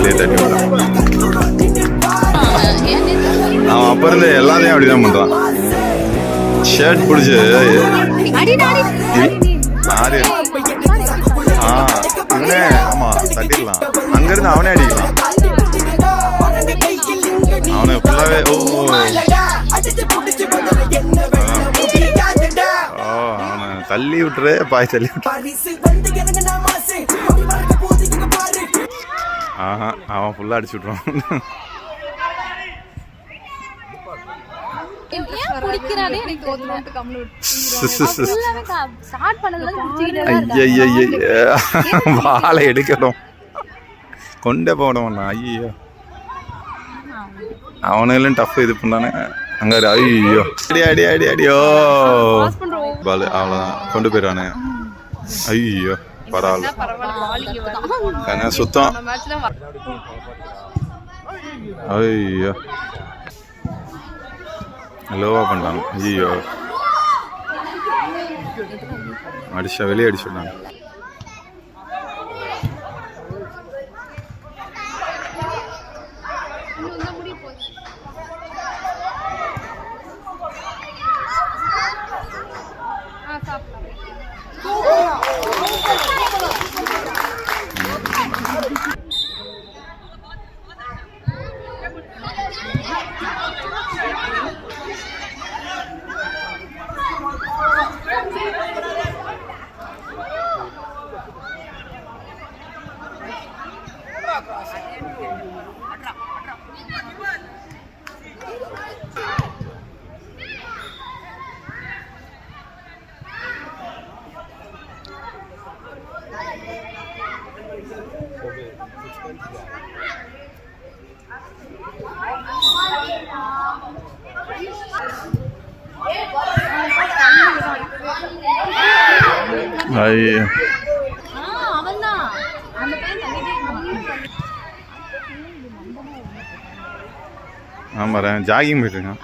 அப்படியே தட்டி விட்டான். அவன் அப்ப இருந்து எல்லாத்தையும் அப்படிதான் பண்றான். ஷர்ட் பிடிச்சி ஆறு இவனே ஆமா தட்டிடலாம். அங்கிருந்து அவனே அடிக்கலாம். அவனை ஃபுல்லாவே அவனை தள்ளி விட்டுரு பாய் தள்ளி விட்டு. ஆஹா அவன் ஃபுல்லா அடிச்சு விட்டுருவான். வாழை எடுக்கணும் கொண்டே போடணும். ஐயோ அவனுங்களும் டஃப் இது பண்ணானே அங்க. ஐயோ அடி அடி அடி அடியோ பாலு அவ்வளோதான் கொண்டு போயிடுவானே. ஐயோ பரவாயில்ல சுத்தம். ஐயோ லோவா பண்ணிட்டாங்க. ஐயோ அடிச்சா வெளியே அடிச்சு விட்டாங்க. ஐயோ ஆமாம் ஜாகிங் போயிட்டுருக்கான்.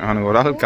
அவனுக்கு ஒரு ஆள்